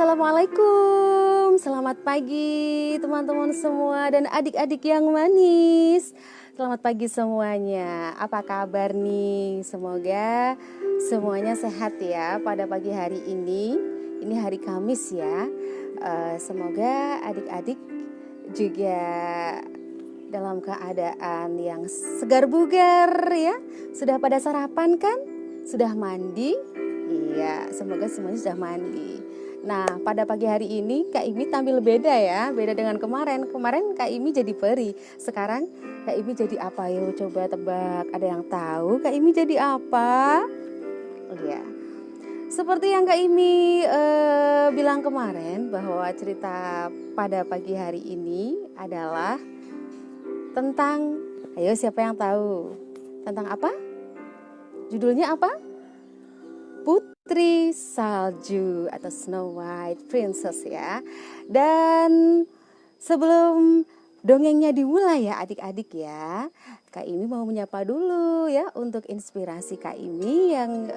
Assalamualaikum, selamat pagi teman-teman semua dan adik-adik yang manis. Selamat pagi semuanya, apa kabar nih? Semoga semuanya sehat ya pada pagi hari ini. Ini hari Kamis ya. Semoga adik-adik juga dalam keadaan yang segar bugar ya. Sudah pada sarapan kan? Sudah mandi? Iya, semoga semuanya sudah mandi. Nah, pada pagi hari ini Kak Imi tampil beda ya, beda dengan kemarin. Kemarin Kak Imi jadi peri, sekarang Kak Imi jadi apa? Yuk coba tebak, ada yang tahu Kak Imi jadi apa? Oh iya, seperti yang Kak Imi bilang kemarin bahwa cerita pada pagi hari ini adalah tentang, ayo siapa yang tahu? Tentang apa? Judulnya apa? Putri Salju atau Snow White Princess ya. Dan sebelum dongengnya dimulai ya adik-adik ya, Kak Imi mau menyapa dulu ya untuk inspirasi Kak Imi yang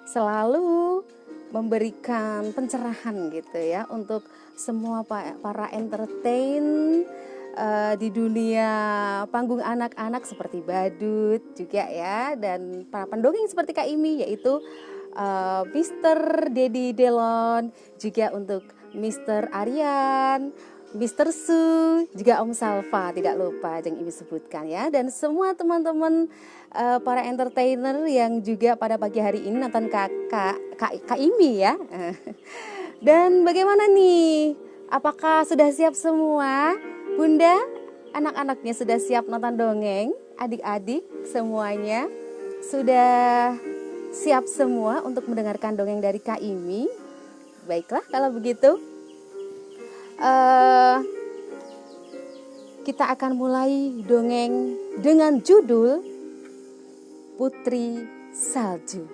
selalu memberikan pencerahan gitu ya untuk semua para entertain di dunia panggung anak-anak seperti badut juga ya, dan para pendongeng seperti Kak Imi yaitu Mr. Dedi Delon, juga untuk Mr. Aryan, Mr. Su, juga Om Salva tidak lupa yang Imi sebutkan ya, dan semua teman-teman para entertainer yang juga pada pagi hari ini nonton Kak Imi ya. Dan bagaimana nih? Apakah sudah siap semua? Bunda, anak-anaknya sudah siap nonton dongeng? Adik-adik semuanya sudah siap semua untuk mendengarkan dongeng dari Kak Imi? Baiklah kalau begitu, kita akan mulai dongeng dengan judul Putri Salju.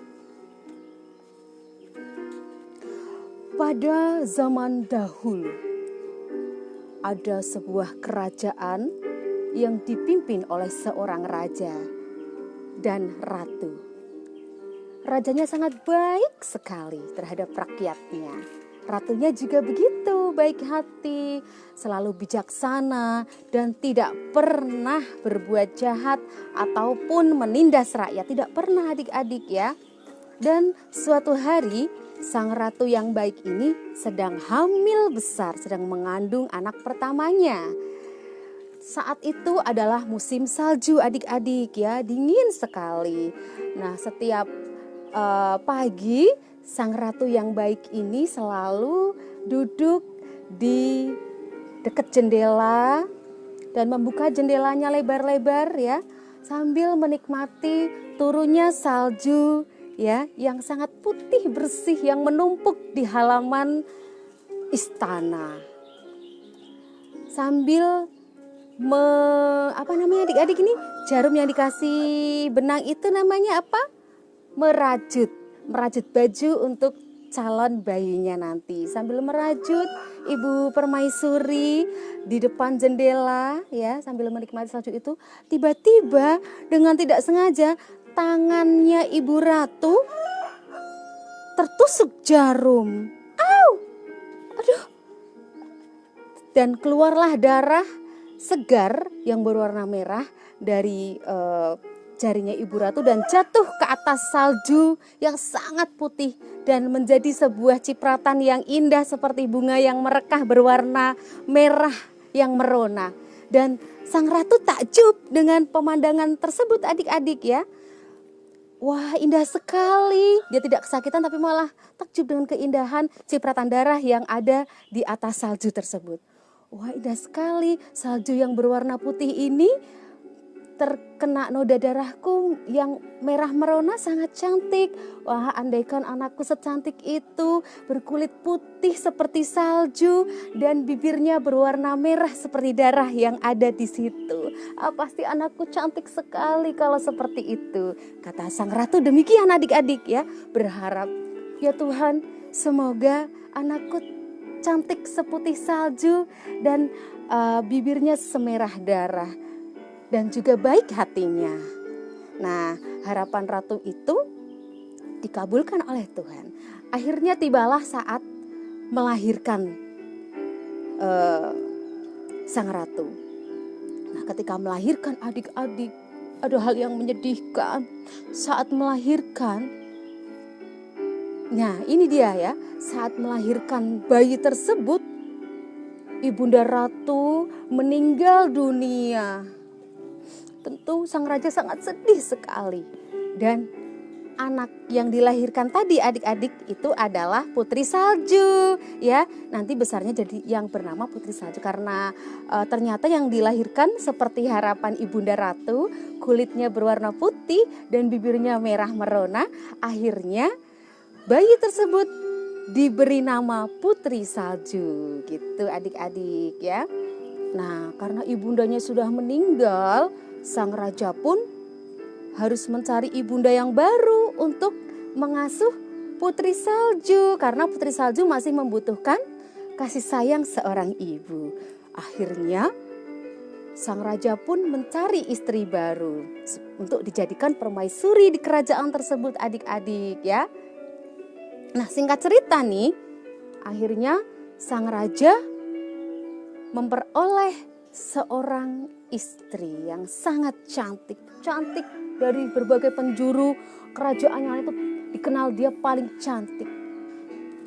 Pada zaman dahulu, ada sebuah kerajaan yang dipimpin oleh seorang raja dan ratu. Rajanya sangat baik sekali terhadap rakyatnya. Ratunya juga begitu baik hati, selalu bijaksana dan tidak pernah berbuat jahat ataupun menindas rakyat. Tidak pernah adik-adik ya. Dan suatu hari sang ratu yang baik ini sedang hamil besar, sedang mengandung anak pertamanya. Saat itu adalah musim salju adik-adik ya, dingin sekali. Nah, setiap pagi sang ratu yang baik ini selalu duduk di dekat jendela dan membuka jendelanya lebar-lebar ya, sambil menikmati turunnya salju ya, yang sangat putih bersih yang menumpuk di halaman istana. Sambil adik-adik ini jarum yang dikasih benang itu namanya apa? Merajut baju untuk calon bayinya nanti. Sambil merajut, Ibu Permaisuri di depan jendela ya, sambil menikmati salju itu, tiba-tiba dengan tidak sengaja tangannya Ibu Ratu tertusuk jarum. Au! Aduh. Dan keluarlah darah segar yang berwarna merah dari jarinya Ibu Ratu dan jatuh ke atas salju yang sangat putih dan menjadi sebuah cipratan yang indah seperti bunga yang merekah berwarna merah yang merona. Dan sang ratu takjub dengan pemandangan tersebut adik-adik ya. Wah, indah sekali. Dia tidak kesakitan tapi malah takjub dengan keindahan cipratan darah yang ada di atas salju tersebut. Wah, indah sekali. Salju yang berwarna putih ini terkena noda darahku yang merah merona sangat cantik. Wah, andaikan anakku secantik itu, berkulit putih seperti salju dan bibirnya berwarna merah seperti darah yang ada di situ. Pasti anakku cantik sekali kalau seperti itu, kata sang ratu. Demikian adik-adik ya, berharap ya Tuhan, semoga anakku cantik seputih salju dan bibirnya semerah darah dan juga baik hatinya. Nah, harapan ratu itu dikabulkan oleh Tuhan. Akhirnya tibalah saat melahirkan sang ratu. Nah, ketika melahirkan adik-adik, ada hal yang menyedihkan saat melahirkan. Nah, ini dia ya, saat melahirkan bayi tersebut, Ibunda Ratu meninggal dunia. Tentu sang raja sangat sedih sekali. Dan anak yang dilahirkan tadi adik-adik itu adalah Putri Salju ya. Nanti besarnya jadi yang bernama Putri Salju karena ternyata yang dilahirkan seperti harapan Ibunda Ratu, kulitnya berwarna putih dan bibirnya merah merona. Akhirnya bayi tersebut diberi nama Putri Salju gitu adik-adik ya. Nah, karena ibundanya sudah meninggal, sang raja pun harus mencari ibunda yang baru untuk mengasuh Putri Salju karena Putri Salju masih membutuhkan kasih sayang seorang ibu. Akhirnya sang raja pun mencari istri baru untuk dijadikan permaisuri di kerajaan tersebut adik-adik ya. Nah, singkat cerita nih, akhirnya sang raja memperoleh seorang istri yang sangat cantik dari berbagai penjuru kerajaannya itu dikenal dia paling cantik.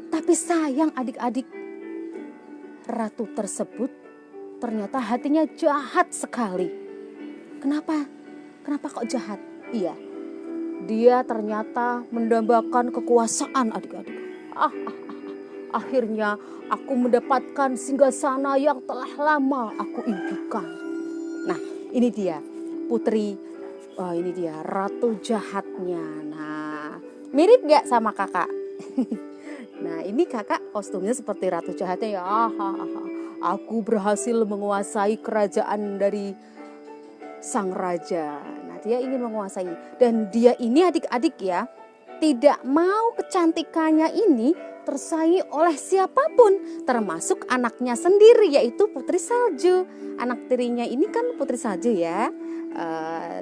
Tapi sayang adik-adik, ratu tersebut ternyata hatinya jahat sekali. Kenapa? Kenapa kok jahat? Iya, dia ternyata mendambakan kekuasaan adik-adik. Akhirnya aku mendapatkan singgasana yang telah lama aku impikan. Nah, ini dia putri, ini dia ratu jahatnya. Nah, mirip gak sama kakak? Nah, ini kakak kostumnya seperti ratu jahatnya ya. Aku berhasil menguasai kerajaan dari sang raja. Nah, dia ingin menguasai. Dan dia ini adik-adik ya, tidak mau kecantikannya ini tersaingi oleh siapapun, termasuk anaknya sendiri yaitu Putri Salju. Anak tirinya ini kan Putri Salju ya.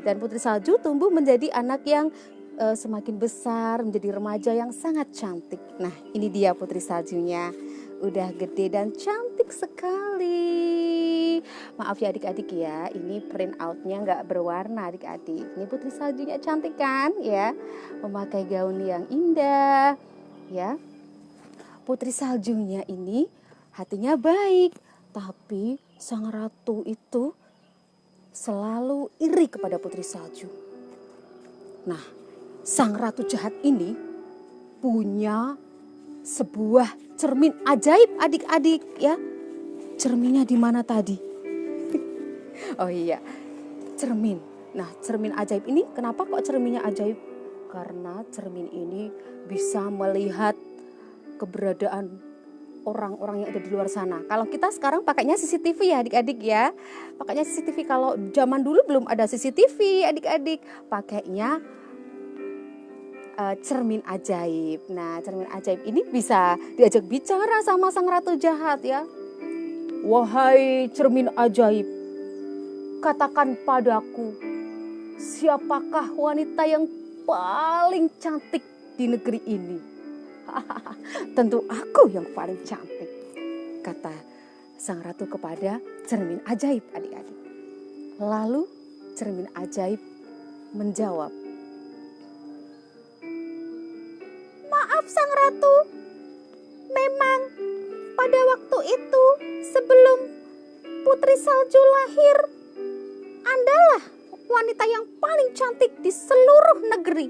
Dan Putri Salju tumbuh menjadi anak yang semakin besar, menjadi remaja yang sangat cantik. Nah, ini dia Putri Saljunya. Udah gede dan cantik sekali. Maaf ya adik-adik ya, ini print outnya nggak berwarna adik-adik. Ini Putri Saljunya cantik kan ya, memakai gaun yang indah ya. Putri Saljunya ini hatinya baik, tapi sang ratu itu selalu iri kepada Putri Salju. Nah, sang ratu jahat ini punya sebuah cermin ajaib adik-adik ya. Cerminnya di mana tadi? Oh iya, cermin. Nah, cermin ajaib ini kenapa kok cerminnya ajaib? Karena cermin ini bisa melihat keberadaan orang-orang yang ada di luar sana. Kalau kita sekarang pakainya CCTV ya adik-adik ya. Pakainya CCTV, kalau zaman dulu belum ada CCTV adik-adik. Pakainya cermin ajaib. Nah, cermin ajaib ini bisa diajak bicara sama sang ratu jahat ya. Wahai cermin ajaib, katakan padaku, siapakah wanita yang paling cantik di negeri ini? Tentu aku yang paling cantik, kata sang ratu kepada cermin ajaib adik-adik. Lalu cermin ajaib menjawab, maaf sang ratu, memang pada waktu itu sebelum Putri Salju lahir, Andalah wanita yang paling cantik di seluruh negeri.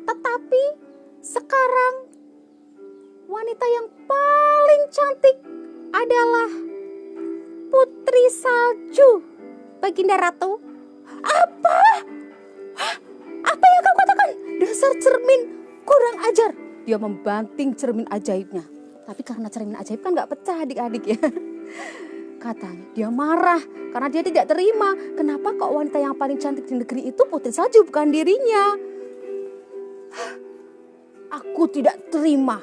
Tetapi sekarang wanita yang paling cantik adalah Putri Salju, Baginda Ratu. Apa? Hah? Apa yang kau katakan? Dasar cermin kurang ajar. Dia membanting cermin ajaibnya. Tapi karena cermin ajaib kan gak pecah adik-adik ya. Katanya dia marah karena dia tidak terima. Kenapa kok wanita yang paling cantik di negeri itu Putri Salju bukan dirinya? Aku tidak terima.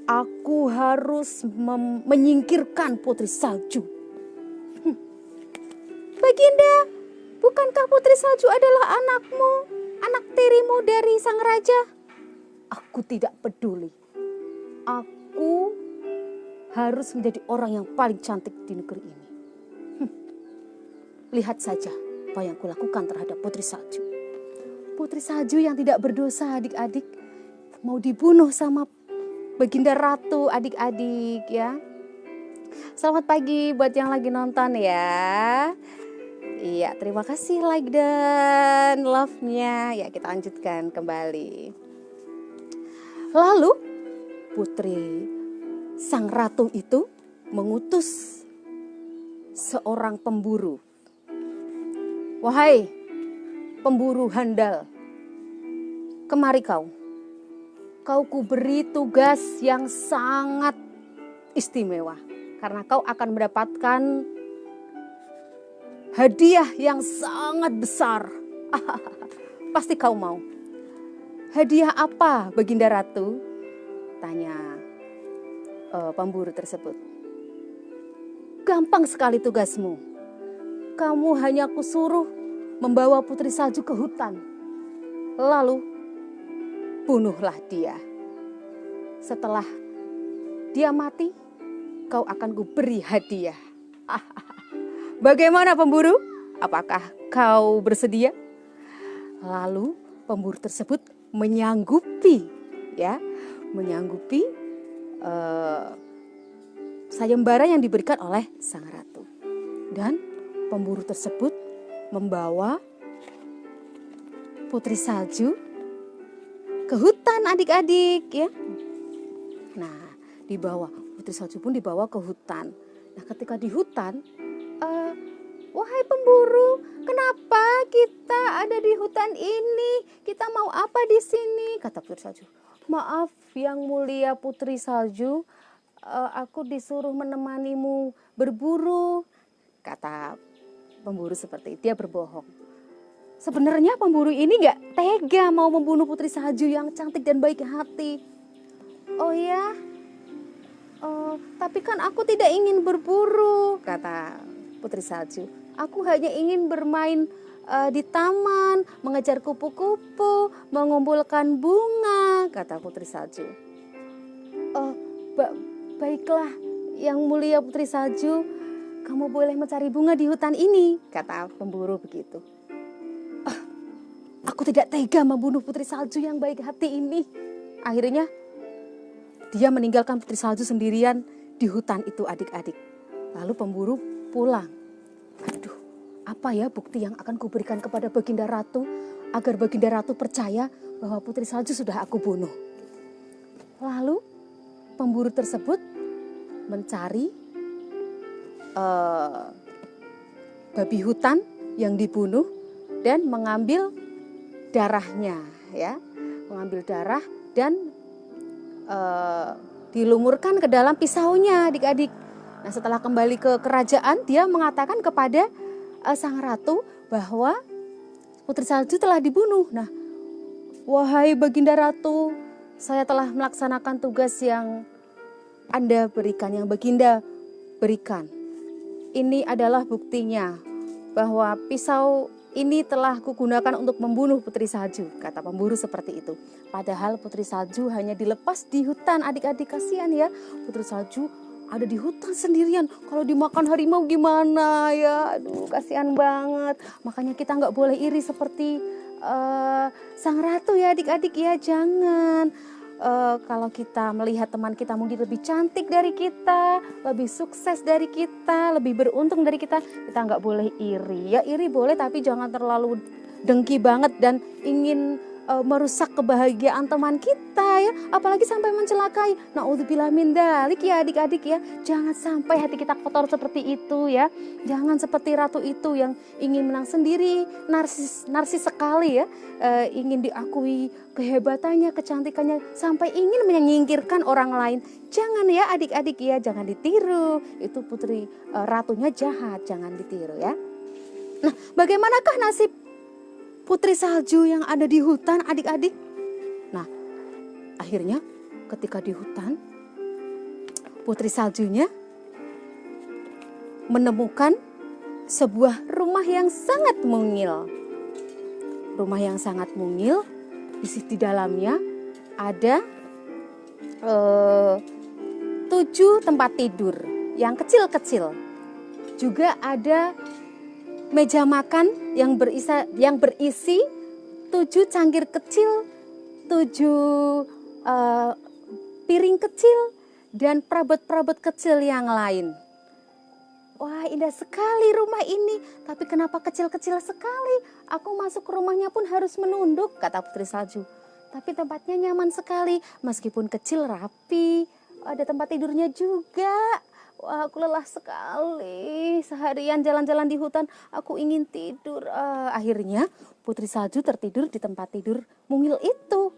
Aku harus menyingkirkan Putri Salju. Baginda, bukankah Putri Salju adalah anakmu, anak tirimu dari sang raja? Aku tidak peduli. Aku harus menjadi orang yang paling cantik di negeri ini. Lihat saja apa yang kulakukan terhadap putri salju. Putri salju yang tidak berdosa adik-adik mau dibunuh sama Baginda Ratu adik-adik ya. Selamat pagi buat yang lagi nonton ya. Iya, terima kasih like dan love-nya. Ya, kita lanjutkan kembali. Lalu putri sang ratu itu mengutus seorang pemburu. Wahai pemburu handal, kemari kau. Kau kuberi tugas yang sangat istimewa. Karena kau akan mendapatkan hadiah yang sangat besar. Pasti kau mau. Hadiah apa Baginda Ratu? Tanya pemburu tersebut. Gampang sekali tugasmu. Kamu hanya kusuruh membawa putri salju ke hutan. Lalu bunuhlah dia. Setelah dia mati, kau akan kuberi hadiah. Bagaimana pemburu? Apakah kau bersedia? Lalu pemburu tersebut menyanggupi sayembara yang diberikan oleh sang ratu. Dan pemburu tersebut membawa putri salju ke hutan adik-adik ya. Nah, putri salju pun dibawa ke hutan. Nah, ketika di hutan, wahai pemburu, kenapa kita ada di hutan ini? Kita mau apa di sini? Kata putri salju. Maaf yang mulia putri salju, aku disuruh menemanimu berburu. Kata pemburu seperti itu, dia berbohong. Sebenarnya pemburu ini gak tega mau membunuh putri salju yang cantik dan baik hati. Oh ya, tapi kan aku tidak ingin berburu, kata putri salju. Aku hanya ingin bermain di taman, mengejar kupu-kupu, mengumpulkan bunga, kata putri salju. Baiklah, yang mulia putri salju, kamu boleh mencari bunga di hutan ini, kata pemburu begitu. Aku tidak tega membunuh putri salju yang baik hati ini. Akhirnya dia meninggalkan putri salju sendirian di hutan itu adik-adik. Lalu pemburu pulang. Aduh, apa ya bukti yang akan kuberikan kepada Baginda Ratu agar Baginda Ratu percaya bahwa putri salju sudah aku bunuh. Lalu pemburu tersebut mencari babi hutan yang dibunuh dan mengambil darahnya ya. Mengambil darah dan dilumurkan ke dalam pisaunya adik-adik. Nah, setelah kembali ke kerajaan, dia mengatakan kepada sang ratu bahwa putri salju telah dibunuh. Nah, wahai Baginda Ratu, saya telah melaksanakan tugas yang Anda berikan, yang Baginda berikan. Ini adalah buktinya bahwa pisau ini telah kugunakan untuk membunuh putri salju, kata pemburu seperti itu. Padahal putri salju hanya dilepas di hutan, adik-adik, kasihan ya. Putri salju ada di hutan sendirian, kalau dimakan harimau gimana ya, aduh kasihan banget. Makanya kita nggak boleh iri seperti sang ratu ya adik-adik ya, jangan. Kalau kita melihat teman kita mungkin lebih cantik dari kita, lebih sukses dari kita, lebih beruntung dari kita nggak boleh iri. Ya iri boleh tapi jangan terlalu dengki banget dan ingin merusak kebahagiaan teman kita ya, apalagi sampai mencelakai. Naudzubillah min dzalik ya adik-adik ya. Jangan sampai hati kita kotor seperti itu ya. Jangan seperti ratu itu yang ingin menang sendiri, narsis sekali ya, ingin diakui kehebatannya, kecantikannya, sampai ingin menyingkirkan orang lain. Jangan ya adik-adik ya, jangan ditiru. Itu putri ratunya jahat, jangan ditiru ya. Nah, bagaimanakah nasib putri salju yang ada di hutan adik-adik? Nah, akhirnya ketika di hutan, putri saljunya menemukan sebuah rumah yang sangat mungil. Rumah yang sangat mungil, di dalamnya ada 7 tempat tidur yang kecil-kecil. Juga ada meja makan yang berisi 7 cangkir kecil, 7 piring kecil, dan perabot-perabot kecil yang lain. Wah, indah sekali rumah ini. Tapi kenapa kecil-kecil sekali? Aku masuk ke rumahnya pun harus menunduk, kata Putri Salju. Tapi tempatnya nyaman sekali, meskipun kecil rapi. Ada tempat tidurnya juga. Wah, aku lelah sekali. Seharian jalan-jalan di hutan, aku ingin tidur. Akhirnya Putri Salju tertidur di tempat tidur mungil itu.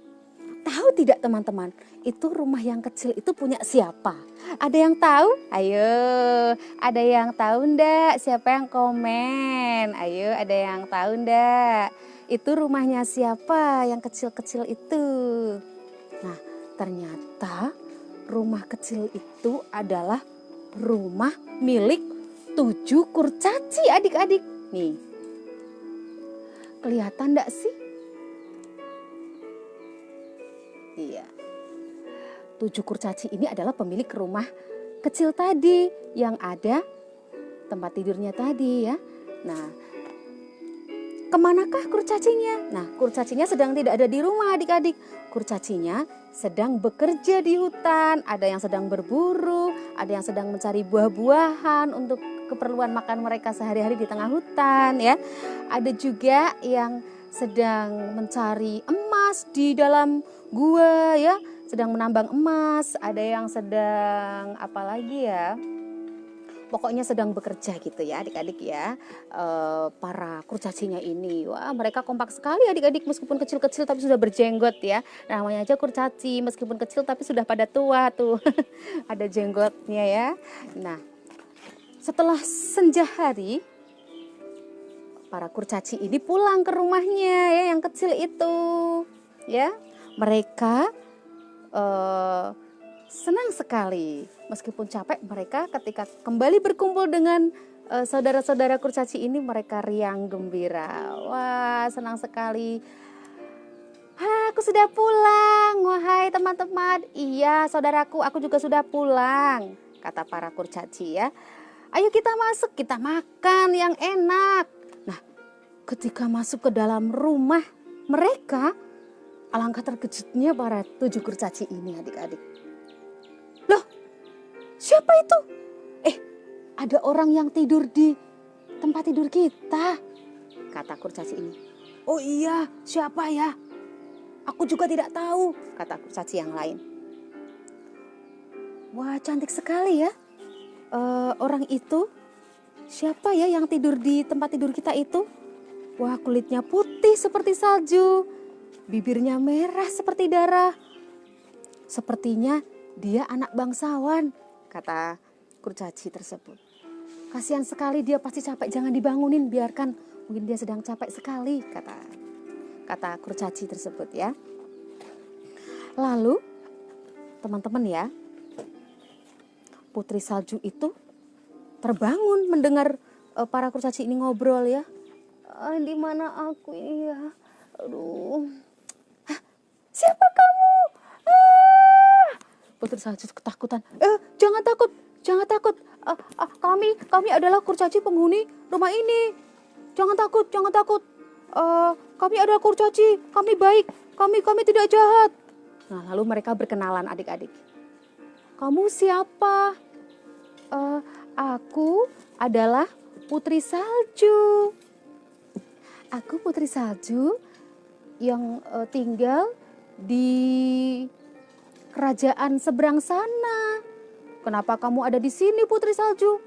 Tahu tidak teman-teman, itu rumah yang kecil itu punya siapa? Ada yang tahu? Ayo, ada yang tahu ndak? Siapa yang komen? Ayo, ada yang tahu ndak? Itu rumahnya siapa yang kecil-kecil itu? Nah, ternyata rumah kecil itu adalah rumah milik 7 kurcaci adik-adik. Nih, kelihatan ndak sih? Iya, 7 kurcaci ini adalah pemilik rumah kecil tadi yang ada tempat tidurnya tadi ya. Nah, kemanakah kurcacinya? Nah, kurcacinya sedang tidak ada di rumah adik-adik. Kurcacinya sedang bekerja di hutan. Ada yang sedang berburu, ada yang sedang mencari buah-buahan untuk keperluan makan mereka sehari-hari di tengah hutan ya. Ada juga yang sedang mencari emas di dalam gua ya, sedang menambang emas. Ada yang sedang apa lagi ya, pokoknya sedang bekerja gitu ya adik-adik ya. Para kurcacinya ini, wah mereka kompak sekali adik-adik, meskipun kecil-kecil tapi sudah berjenggot ya. Namanya aja kurcaci, meskipun kecil tapi sudah pada tua tuh. Ada jenggotnya ya. Nah, setelah senja hari, para kurcaci ini pulang ke rumahnya ya yang kecil itu ya. Mereka senang sekali, meskipun capek mereka ketika kembali berkumpul dengan saudara-saudara kurcaci ini, mereka riang gembira. Wah, senang sekali. Aku sudah pulang, wahai teman-teman. Iya, saudaraku, aku juga sudah pulang, kata para kurcaci ya. Ayo kita masuk, kita makan yang enak. Nah, ketika masuk ke dalam rumah mereka, alangkah terkejutnya para 7 kurcaci ini adik-adik. Loh, siapa itu? Ada orang yang tidur di tempat tidur kita, kata kurcaci ini. Oh iya, siapa ya? Aku juga tidak tahu, kata kurcaci yang lain. Wah, cantik sekali ya. Orang itu, siapa ya yang tidur di tempat tidur kita itu? Wah, kulitnya putih seperti salju. Bibirnya merah seperti darah. Sepertinya dia anak bangsawan, kata kurcaci tersebut. Kasihan sekali, dia pasti capek, jangan dibangunin, biarkan, mungkin dia sedang capek sekali, kata kurcaci tersebut ya. Lalu teman-teman ya, Putri Salju itu terbangun mendengar para kurcaci ini ngobrol ya. Di mana aku ini ya? Aduh. Siapa kamu? Putri Salju ketakutan. Jangan takut, jangan takut. Kami adalah kurcaci penghuni rumah ini. Jangan takut, jangan takut. Kami adalah kurcaci, kami baik, kami tidak jahat. Nah, lalu mereka berkenalan adik-adik. Kamu siapa? Aku adalah Putri Salju. Aku Putri Salju yang tinggal di kerajaan seberang sana. Kenapa kamu ada di sini, Putri Salju?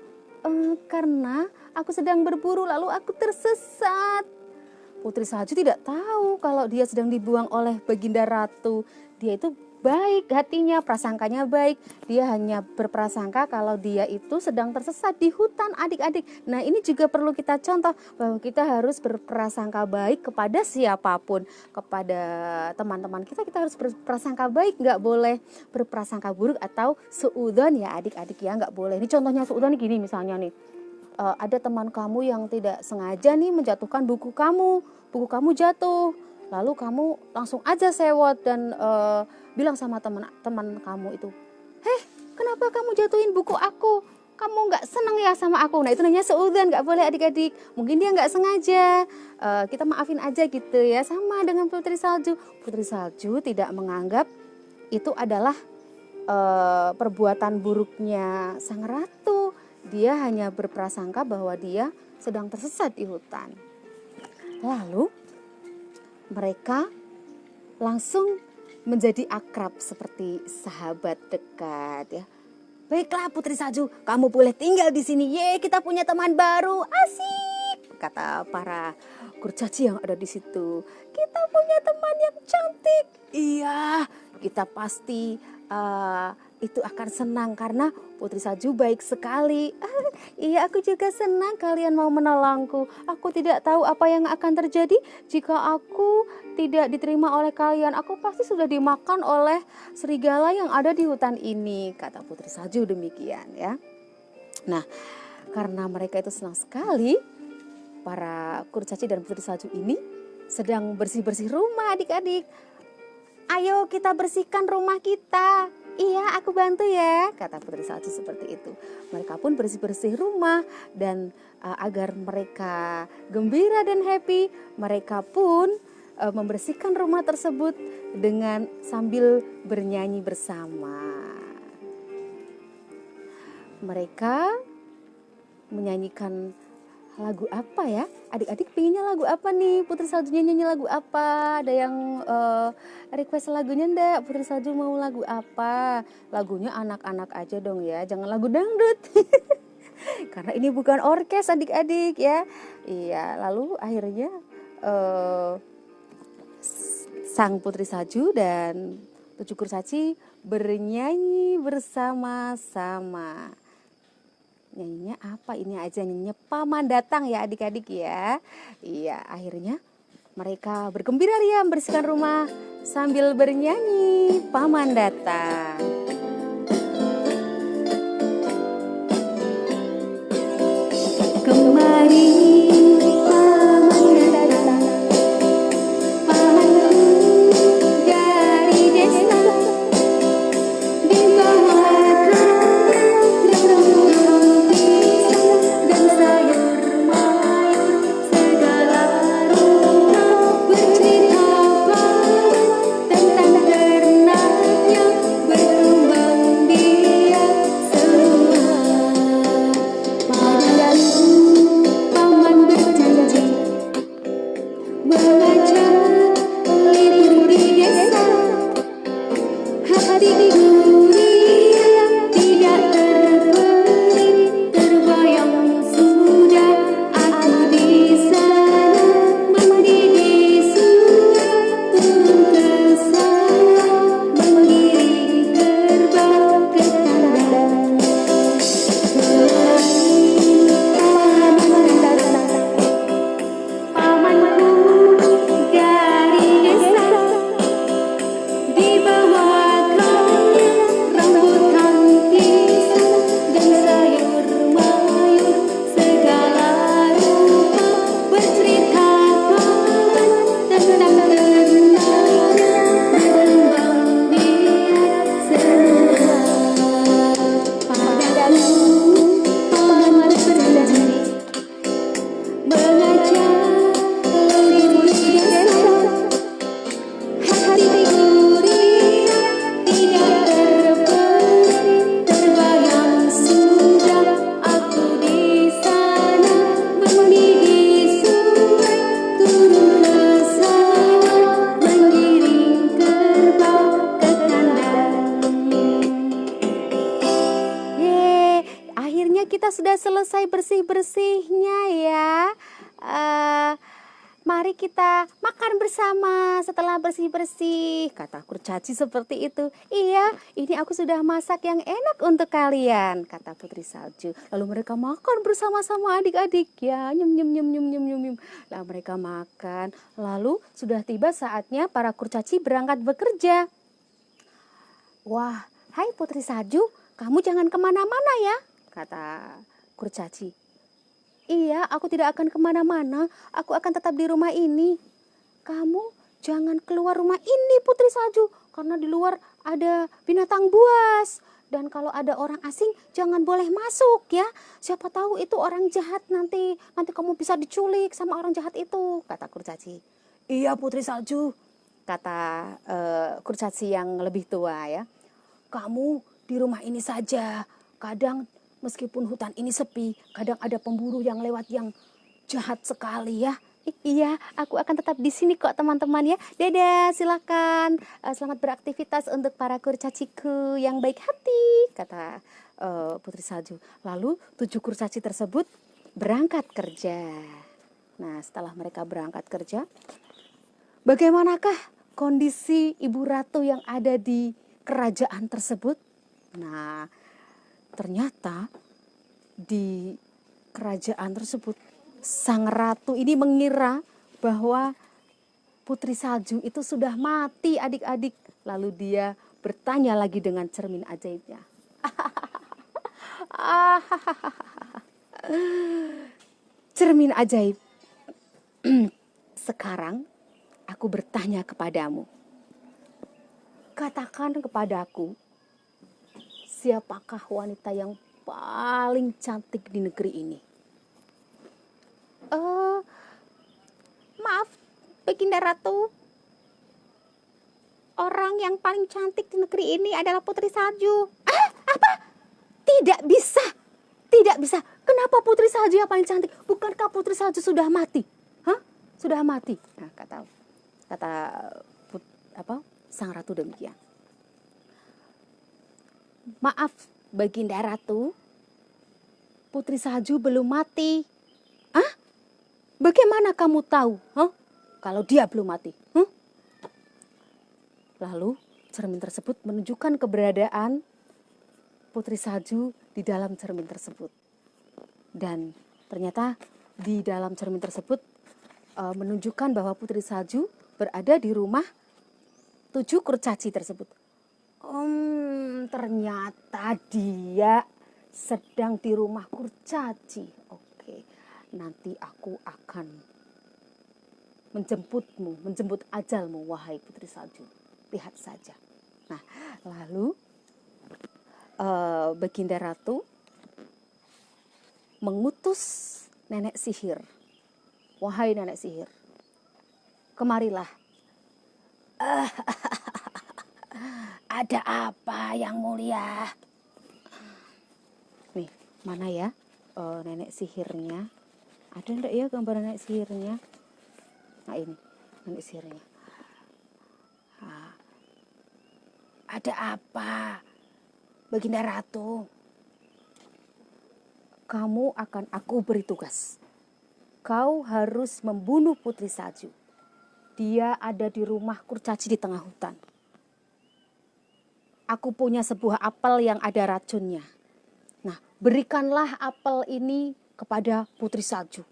Karena aku sedang berburu lalu aku tersesat. Putri Salju tidak tahu kalau dia sedang dibuang oleh Baginda Ratu. Dia itu baik hatinya, prasangkanya baik. Dia hanya berprasangka kalau dia itu sedang tersesat di hutan adik-adik. Nah, ini juga perlu kita contoh bahwa kita harus berprasangka baik kepada siapapun. Kepada teman-teman kita harus berprasangka baik. Nggak boleh berprasangka buruk atau suudzon ya adik-adik ya, nggak boleh. Ini contohnya suudzon gini misalnya nih. Ada teman kamu yang tidak sengaja nih menjatuhkan buku kamu jatuh. Lalu kamu langsung aja sewot dan bilang sama teman kamu itu, kenapa kamu jatuhin buku aku? Kamu nggak senang ya sama aku? Nah itu namanya suudzon, nggak boleh adik-adik. Mungkin dia nggak sengaja. Kita maafin aja gitu ya. Sama dengan Putri Salju. Putri Salju tidak menganggap itu adalah perbuatan buruknya sang ratu. Dia hanya berprasangka bahwa dia sedang tersesat di hutan. Lalu mereka langsung menjadi akrab seperti sahabat dekat ya. Baiklah Putri Salju, kamu boleh tinggal di sini. Ye, kita punya teman baru. Asik, kata para kurcaci yang ada di situ. Kita punya teman yang cantik. Iya, kita pasti itu akan senang karena Putri Salju baik sekali. Iya, aku juga senang kalian mau menolongku. Aku tidak tahu apa yang akan terjadi jika aku tidak diterima oleh kalian. Aku pasti sudah dimakan oleh serigala yang ada di hutan ini, kata Putri Salju demikian ya. Nah, karena mereka itu senang sekali, para kurcaci dan Putri Salju ini sedang bersih-bersih rumah adik-adik. Ayo kita bersihkan rumah kita. Iya, aku bantu ya, kata Putri Salju seperti itu. Mereka pun bersih-bersih rumah dan agar mereka gembira dan happy, mereka pun membersihkan rumah tersebut dengan sambil bernyanyi bersama. Mereka menyanyikan lagu apa ya? Adik-adik pinginnya lagu apa nih? Putri Salju nyanyi lagu apa? Ada yang request lagunya enggak? Putri Salju mau lagu apa? Lagunya anak-anak aja dong ya, jangan lagu dangdut. Karena ini bukan orkes adik-adik ya. Iya, lalu akhirnya sang Putri Salju dan 7 kurcaci bernyanyi bersama-sama. Nyanyinya apa ini aja, nyanyinya Paman Datang ya adik-adik ya. Iya, akhirnya mereka bergembira ria membersihkan rumah sambil bernyanyi Paman Datang. Kemari sudah selesai bersih-bersihnya ya. Mari kita makan bersama setelah bersih-bersih, kata kurcaci seperti itu. Iya, ini aku sudah masak yang enak untuk kalian, kata Putri Salju. Lalu mereka makan bersama-sama adik-adik ya, nyum nyum nyum nyum nyum nyum. Lalu mereka makan, lalu sudah tiba saatnya para kurcaci berangkat bekerja. Wah, hai Putri Salju, kamu jangan kemana-mana ya, kata kurcaci. Iya, aku tidak akan kemana-mana. Aku akan tetap di rumah ini. Kamu jangan keluar rumah ini, Putri Salju. Karena di luar ada binatang buas. Dan kalau ada orang asing jangan boleh masuk ya. Siapa tahu itu orang jahat, nanti kamu bisa diculik sama orang jahat itu, kata kurcaci. Iya Putri Salju, kata kurcaci yang lebih tua ya. Kamu di rumah ini saja. Kadang meskipun hutan ini sepi, kadang ada pemburu yang lewat yang jahat sekali ya. Iya, aku akan tetap di sini kok teman-teman ya. Dadah, silakan. Selamat beraktivitas untuk para kurcaciku yang baik hati, kata Putri Salju. Lalu 7 kurcaci tersebut berangkat kerja. Nah, setelah mereka berangkat kerja, bagaimanakah kondisi Ibu Ratu yang ada di kerajaan tersebut? Nah, ternyata di kerajaan tersebut sang ratu ini mengira bahwa Putri Salju itu sudah mati adik-adik. Lalu dia bertanya lagi dengan cermin ajaibnya. Cermin ajaib, sekarang aku bertanya kepadamu. Katakan kepadaku, siapakah wanita yang paling cantik di negeri ini? Maaf, Baginda Ratu. Orang yang paling cantik di negeri ini adalah Putri Salju. Apa? Tidak bisa. Tidak bisa. Kenapa Putri Salju yang paling cantik? Bukankah Putri Salju sudah mati? Hah? Sudah mati. Nah, kata sang ratu demikian. Maaf, Baginda Ratu. Putri Salju belum mati. Hah? Bagaimana kamu tahu? Kalau dia belum mati? Lalu cermin tersebut menunjukkan keberadaan Putri Salju di dalam cermin tersebut. Dan ternyata di dalam cermin tersebut menunjukkan bahwa Putri Salju berada di rumah 7 kurcaci tersebut. Ternyata dia sedang di rumah kurcaci. Oke, nanti aku akan menjemput ajalmu, wahai Putri Salju. Lihat saja. Nah, lalu Baginda Ratu mengutus nenek sihir. Wahai nenek sihir, kemarilah. Ada apa yang mulia? Nih, mana ya nenek sihirnya? Ada enggak ya gambar nenek sihirnya? Nah, ini nenek sihirnya. Ada apa, Baginda Ratu? Kamu akan aku beri tugas. Kau harus membunuh Putri Salju. Dia ada di rumah kurcaci di tengah hutan. Aku punya sebuah apel yang ada racunnya. Nah, berikanlah apel ini kepada Putri Salju.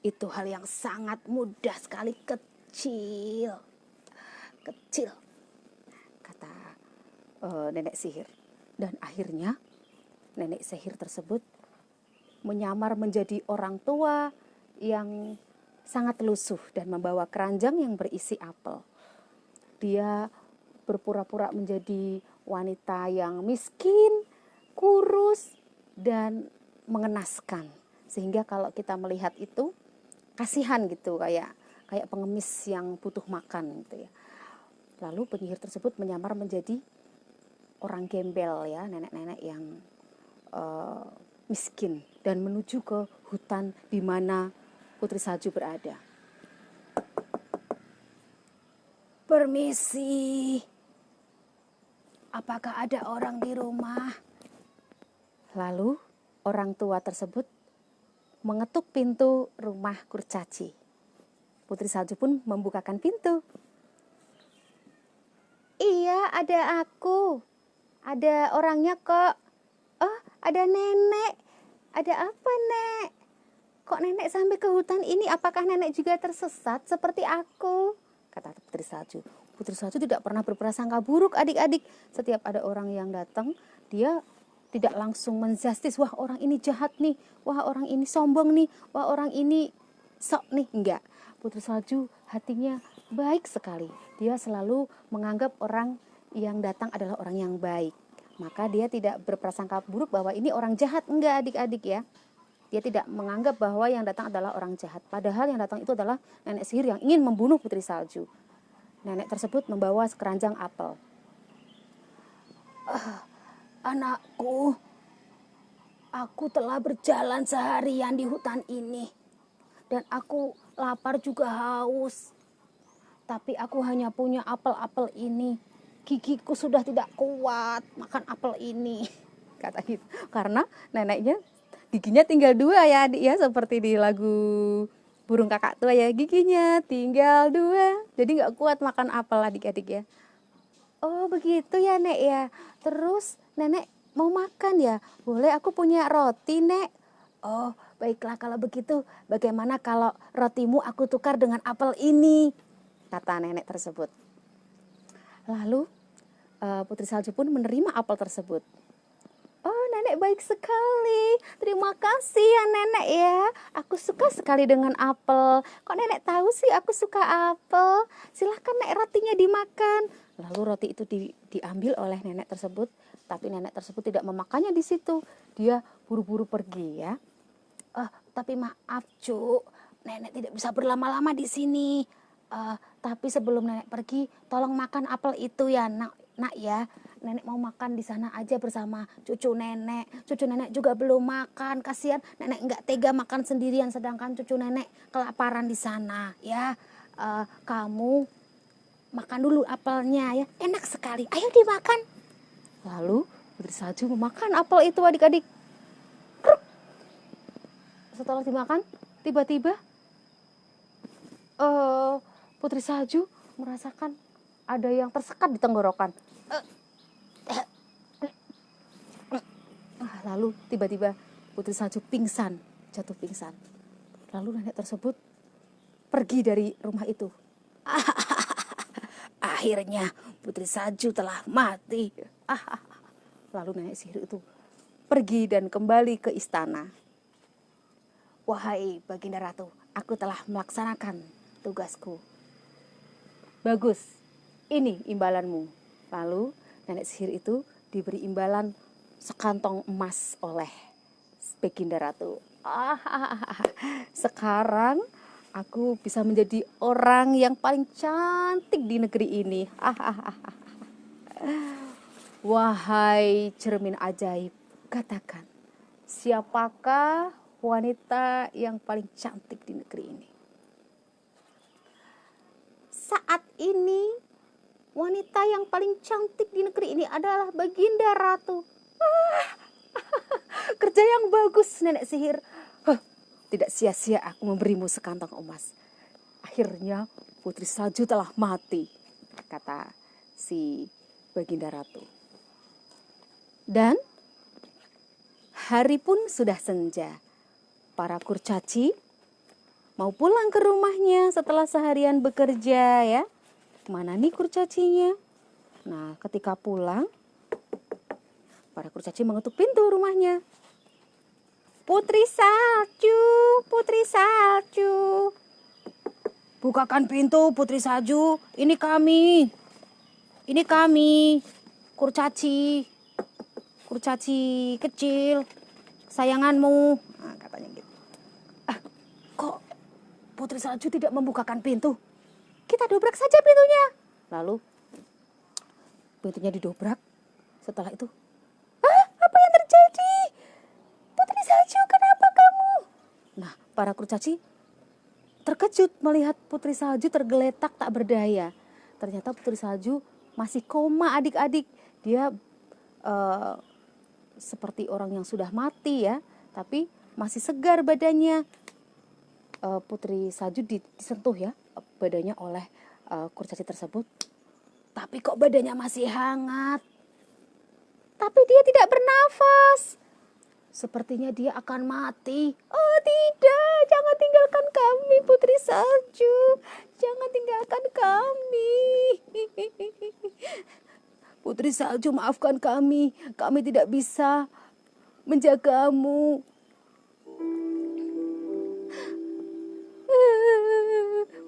Itu hal yang sangat mudah sekali, kecil, kata nenek sihir. Dan akhirnya nenek sihir tersebut menyamar menjadi orang tua yang sangat lusuh dan membawa keranjang yang berisi apel. Dia berpura-pura menjadi wanita yang miskin, kurus, dan mengenaskan. Sehingga kalau kita melihat itu kasihan gitu, kayak pengemis yang butuh makan gitu ya. Lalu penyihir tersebut menyamar menjadi orang gembel ya, nenek-nenek yang miskin, dan menuju ke hutan di mana Putri Salju berada. Permisi, apakah ada orang di rumah? Lalu orang tua tersebut mengetuk pintu rumah kurcaci. Putri Salju pun membukakan pintu. Iya, ada aku. Ada orangnya kok. Oh, ada nenek. Ada apa, Nek? Kok nenek sampai ke hutan ini? Apakah nenek juga tersesat seperti aku? Kata Putri Salju. Putri Salju tidak pernah berprasangka buruk, adik-adik. Setiap ada orang yang datang, dia tidak langsung menjustis, wah orang ini jahat nih, wah orang ini sombong nih, wah orang ini sok nih. Enggak. Putri Salju hatinya baik sekali. Dia selalu menganggap orang yang datang adalah orang yang baik. Maka dia tidak berprasangka buruk bahwa ini orang jahat. Enggak, adik-adik ya. Dia tidak menganggap bahwa yang datang adalah orang jahat. Padahal yang datang itu adalah nenek sihir yang ingin membunuh Putri Salju. Nenek tersebut membawa sekeranjang apel. Anakku, aku telah berjalan seharian di hutan ini. Dan aku lapar juga haus. Tapi aku hanya punya apel-apel ini. Gigiku sudah tidak kuat makan apel ini. Kata gitu. Karena neneknya giginya tinggal 2 ya adik ya. Seperti di lagu Burung Kakak Tua ya. Giginya tinggal 2. Jadi gak kuat makan apel adik-adik ya. Oh begitu ya Nek ya. Terus nenek mau makan ya. Boleh aku punya roti Nek. Oh baiklah kalau begitu. Bagaimana kalau rotimu aku tukar dengan apel ini? Kata nenek tersebut. Lalu Putri Salju pun menerima apel tersebut. Oh nenek baik sekali. Terima kasih ya nenek ya. Aku suka sekali dengan apel. Kok nenek tahu sih aku suka apel? Silahkan nek rotinya dimakan. Lalu roti itu diambil oleh nenek tersebut. Tapi nenek tersebut tidak memakannya di situ. Dia buru-buru pergi ya. Tapi maaf Cuk. Nenek tidak bisa berlama-lama di sini. Tapi sebelum nenek pergi, tolong makan apel itu ya nak ya. Nenek mau makan di sana aja bersama cucu nenek. Cucu nenek juga belum makan. Kasihan nenek nggak tega makan sendirian sedangkan cucu nenek kelaparan di sana ya. Kamu makan dulu apelnya ya. Enak sekali. Ayo dimakan. Lalu Putri Salju memakan apel itu adik-adik. Setelah dimakan, tiba-tiba Putri Salju merasakan ada yang tersekat di tenggorokan. Lalu tiba-tiba Putri Salju pingsan, jatuh pingsan. Lalu nenek tersebut pergi dari rumah itu. Akhirnya Putri Salju telah mati. Lalu nenek sihir itu pergi dan kembali ke istana. Wahai Baginda Ratu, aku telah melaksanakan tugasku. Bagus, ini imbalanmu. Lalu nenek sihir itu diberi imbalan sekantong emas oleh Baginda Ratu. Sekarang aku bisa menjadi orang yang paling cantik di negeri ini. Wahai cermin ajaib, katakan, siapakah wanita yang paling cantik di negeri ini? Saat ini wanita yang paling cantik di negeri ini adalah Baginda Ratu. Kerja yang bagus nenek sihir. Tidak sia-sia aku memberimu sekantong emas. Akhirnya Putri Salju telah mati, kata si Baginda Ratu. Dan hari pun sudah senja. Para kurcaci mau pulang ke rumahnya setelah seharian bekerja ya. Mana nih kurcacinya? Nah, ketika pulang, para kurcaci mengetuk pintu rumahnya. Putri Salju, Putri Salju. Bukakan pintu Putri Salju, ini kami. Ini kami, kurcaci. Kurcaci kecil, kesayanganmu. Nah, katanya gitu. Kok Putri Salju tidak membukakan pintu? Kita dobrak saja pintunya. Lalu pintunya didobrak. Setelah itu, apa yang terjadi? Putri Salju, kenapa kamu? Nah, para kurcaci terkejut melihat Putri Salju tergeletak tak berdaya. Ternyata Putri Salju masih koma adik-adik. Dia seperti orang yang sudah mati ya, tapi masih segar badannya. Putri Salju disentuh ya badannya oleh kurcaci tersebut. Tapi kok badannya masih hangat. Tapi dia tidak bernafas. Sepertinya dia akan mati. Oh tidak, jangan tinggalkan kami Putri Salju. Jangan tinggalkan kami. Putri Salju, maafkan kami. Kami tidak bisa menjagamu.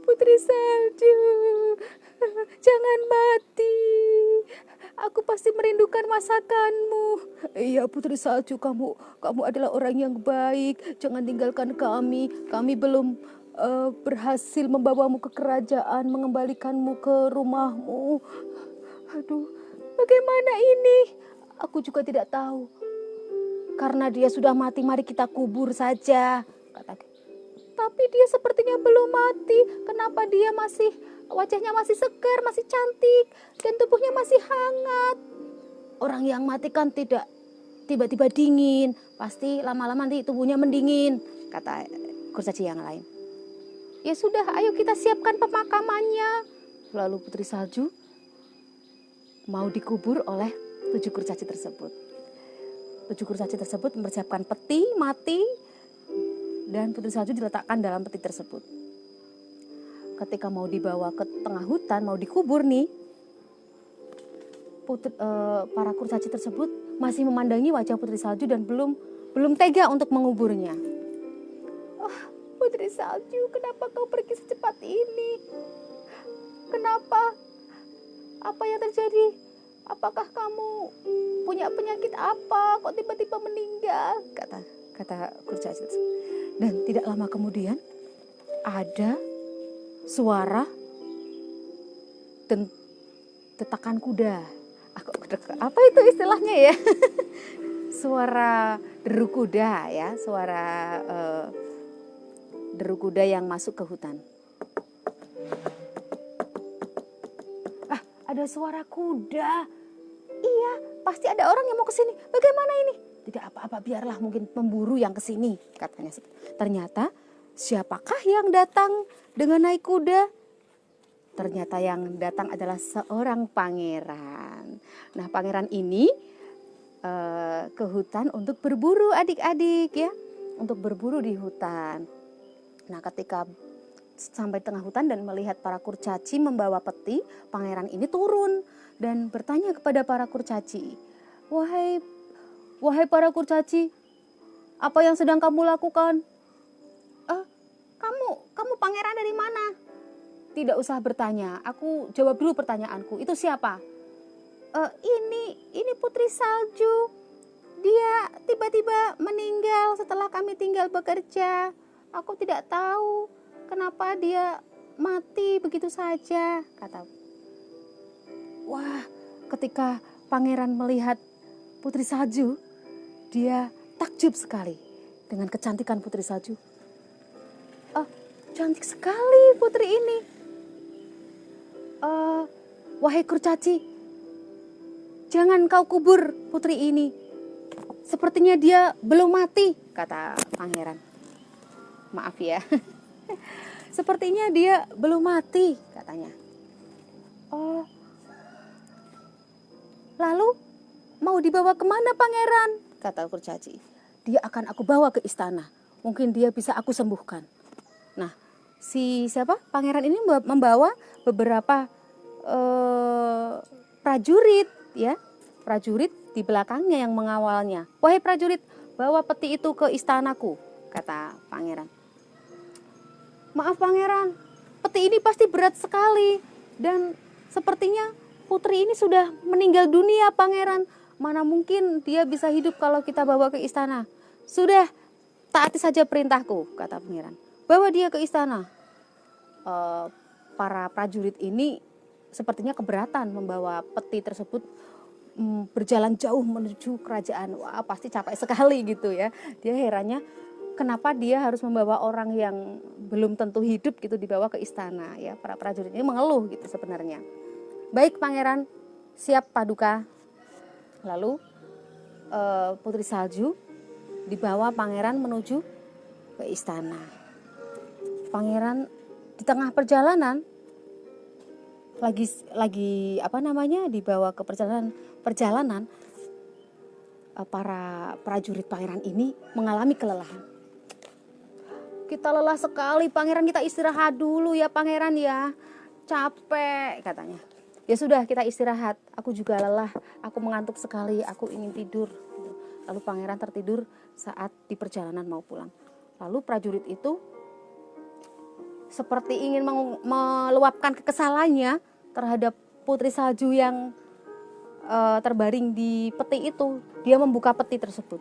Putri Salju, Jangan mati. Aku pasti merindukan masakanmu. Iya Putri Salju, kamu adalah orang yang baik. Jangan tinggalkan kami. Kami belum berhasil membawamu ke kerajaan, mengembalikanmu ke rumahmu. Aduh, bagaimana ini? Aku juga tidak tahu. Karena dia sudah mati, mari kita kubur saja, kata. Tapi dia sepertinya belum mati. Kenapa dia wajahnya masih segar, masih cantik, dan tubuhnya masih hangat? Orang yang mati kan tidak tiba-tiba dingin, pasti lama-lama nanti tubuhnya mendingin, kata kurcaci yang lain. Ya sudah, ayo kita siapkan pemakamannya. Lalu Putri Salju mau dikubur oleh 7 kurcaci tersebut. 7 kurcaci tersebut mempersiapkan peti mati, dan Putri Salju diletakkan dalam peti tersebut. Ketika mau dibawa ke tengah hutan, mau dikubur nih, para kurcaci tersebut masih memandangi wajah Putri Salju dan belum tega untuk menguburnya. Oh, Putri Salju, kenapa kau pergi secepat ini? Kenapa? Apa yang terjadi? Apakah kamu punya penyakit apa? Kok tiba-tiba meninggal? Kata kurcaci tersebut. Dan tidak lama kemudian ada suara detakan kuda. Apa itu istilahnya ya? Suara deru kuda ya, suara deru kuda yang masuk ke hutan. Ada suara kuda. Iya, pasti ada orang yang mau ke sini. Bagaimana ini? Tidak apa-apa, biarlah mungkin pemburu yang ke sini, katanya. Ternyata siapakah yang datang dengan naik kuda? Ternyata yang datang adalah seorang pangeran. Nah, pangeran ini ke hutan untuk berburu adik-adik ya, untuk berburu di hutan. Nah, ketika sampai tengah hutan dan melihat para kurcaci membawa peti, pangeran ini turun dan bertanya kepada para kurcaci, Wahai para kurcaci, apa yang sedang kamu lakukan? Kamu pangeran dari mana? Tidak usah bertanya, aku jawab dulu pertanyaanku. Itu siapa? Ini Putri Salju. Dia tiba-tiba meninggal setelah kami tinggal bekerja. Aku tidak tahu kenapa dia mati begitu saja, kata. Wah, ketika pangeran melihat Putri Salju, dia takjub sekali dengan kecantikan Putri Salju. Cantik sekali putri ini. Wahai kurcaci, jangan kau kubur putri ini. Sepertinya dia belum mati, kata pangeran. Maaf ya. Sepertinya dia belum mati, katanya. Lalu mau dibawa kemana pangeran? Kata kurcaci. Dia akan aku bawa ke istana. Mungkin dia bisa aku sembuhkan. Nah, pangeran ini membawa beberapa prajurit ya. Prajurit di belakangnya yang mengawalnya. Wahai prajurit, bawa peti itu ke istanaku, kata pangeran. Maaf pangeran, peti ini pasti berat sekali dan sepertinya putri ini sudah meninggal dunia pangeran. Mana mungkin dia bisa hidup kalau kita bawa ke istana. Sudah, taati saja perintahku, kata pangeran. Bawa dia ke istana. Para prajurit ini sepertinya keberatan membawa peti tersebut berjalan jauh menuju kerajaan. Wah, pasti capek sekali gitu ya. Dia herannya kenapa dia harus membawa orang yang belum tentu hidup gitu dibawa ke istana ya. Para prajurit ini mengeluh gitu sebenarnya. Baik pangeran, siap paduka. Lalu Putri Salju dibawa pangeran menuju ke istana. Pangeran di tengah perjalanan dibawa ke perjalanan para prajurit pangeran ini mengalami kelelahan. Kita lelah sekali pangeran, kita istirahat dulu ya pangeran ya, capek katanya. Ya sudah, kita istirahat, aku juga lelah, aku mengantuk sekali, aku ingin tidur. Lalu pangeran tertidur saat di perjalanan mau pulang. Lalu prajurit itu seperti ingin meluapkan kekesalannya, terhadap putri salju yang terbaring di peti itu. Dia membuka peti tersebut.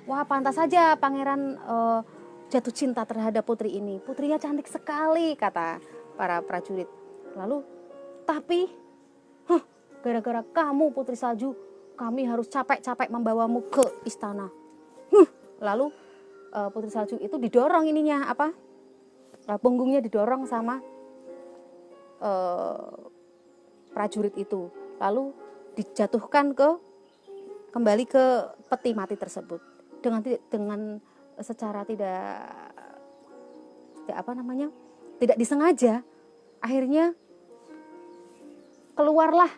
Wah, pantas saja pangeran jatuh cinta terhadap putri ini. Putrinya cantik sekali, kata para prajurit. Lalu, tapi gara-gara kamu putri salju, kami harus capek-capek membawamu ke istana. Lalu putri salju itu didorong ininya punggungnya didorong sama prajurit itu. Lalu dijatuhkan kembali ke peti mati tersebut. Dengan secara tidak disengaja, akhirnya keluarlah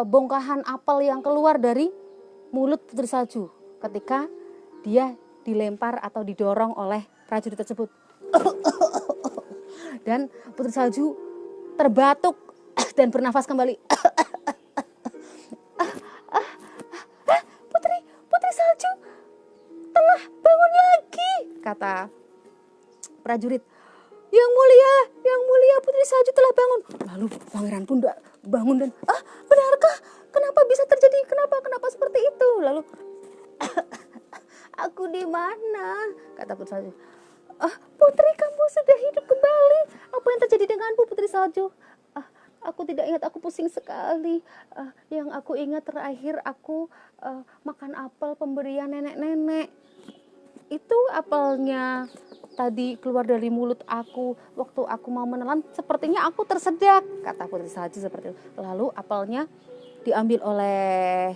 bongkahan apel yang keluar dari mulut putri salju ketika dia dilempar atau didorong oleh prajurit tersebut. Dan putri salju terbatuk dan bernafas kembali. Putri salju telah bangun lagi, kata prajurit. Yang mulia putri salju telah bangun. Lalu pangeran pun bangun dan benarkah? Kenapa bisa terjadi? Kenapa seperti itu? Lalu aku di mana? Kata putri salju. Putri, kamu sudah hidup kembali. Apa yang terjadi denganmu putri salju? Aku tidak ingat, aku pusing sekali. Yang aku ingat terakhir aku makan apel pemberian nenek-nenek. Itu apelnya tadi keluar dari mulut aku waktu aku mau menelan, sepertinya aku tersedak, kata putri salju seperti itu. Lalu apelnya diambil oleh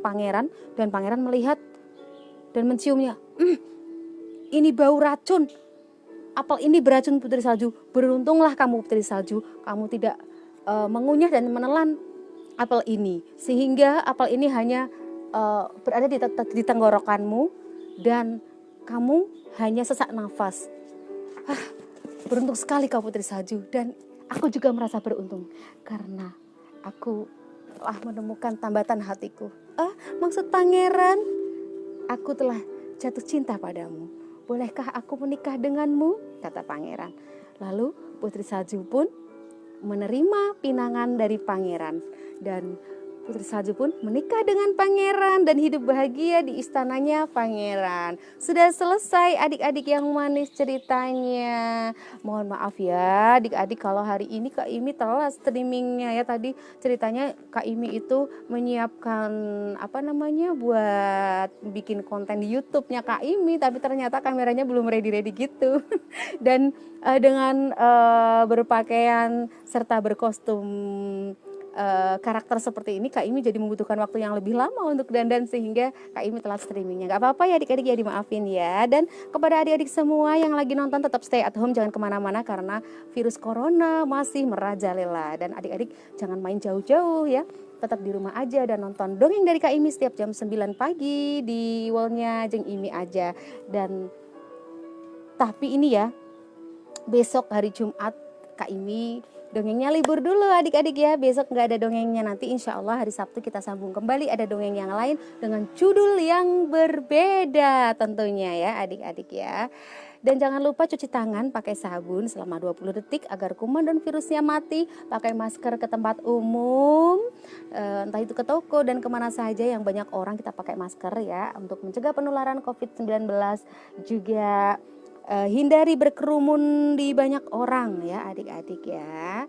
pangeran, dan pangeran melihat dan menciumnya. Ini bau racun. Apel ini beracun putri salju. Beruntunglah kamu putri salju, kamu tidak mengunyah dan menelan apel ini, sehingga apel ini hanya berada di tenggorokanmu dan kamu hanya sesak nafas. Beruntung sekali kau putri salju, dan aku juga merasa beruntung karena aku telah menemukan tambatan hatiku. Maksud pangeran, aku telah jatuh cinta padamu. Bolehkah aku menikah denganmu? Kata pangeran. Lalu putri salju pun menerima pinangan dari pangeran, dan putri salju pun menikah dengan pangeran dan hidup bahagia di istananya pangeran. Sudah selesai adik-adik yang manis ceritanya. Mohon maaf ya adik-adik kalau hari ini Kak Imi telat streamingnya ya. Tadi ceritanya Kak Imi itu menyiapkan buat bikin konten di YouTube-nya Kak Imi, tapi ternyata kameranya belum ready-ready gitu. Dan dengan berpakaian serta berkostum karakter seperti ini, Kak Imi jadi membutuhkan waktu yang lebih lama untuk dandan, sehingga Kak Imi telat streamingnya. Gak apa-apa ya adik-adik ya, dimaafin ya. Dan kepada adik-adik semua yang lagi nonton, tetap stay at home, jangan kemana-mana karena virus corona masih merajalela. Dan adik-adik jangan main jauh-jauh ya, tetap di rumah aja dan nonton dongeng dari Kak Imi setiap jam 9 pagi di wallnya Jeng Imi aja. Dan tapi ini ya, besok hari Jumat Kak Imi dongengnya libur dulu adik-adik ya. Besok gak ada dongengnya, nanti insya Allah hari Sabtu kita sambung kembali, ada dongeng yang lain dengan judul yang berbeda tentunya ya adik-adik ya. Dan jangan lupa cuci tangan pakai sabun selama 20 detik agar kuman dan virusnya mati. Pakai masker ke tempat umum, entah itu ke toko dan kemana saja yang banyak orang, kita pakai masker ya untuk mencegah penularan COVID-19. Juga hindari berkerumun di banyak orang ya adik-adik ya.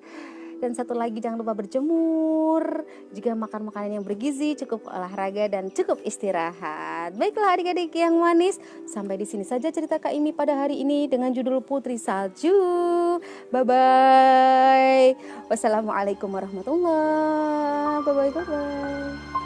Dan satu lagi, jangan lupa berjemur, juga makan makanan yang bergizi, cukup olahraga dan cukup istirahat. Baiklah adik-adik yang manis, sampai di sini saja cerita Kak Imi pada hari ini dengan judul Putri Salju. Bye bye. Wassalamualaikum warahmatullahi wabarakatuh. Bye bye.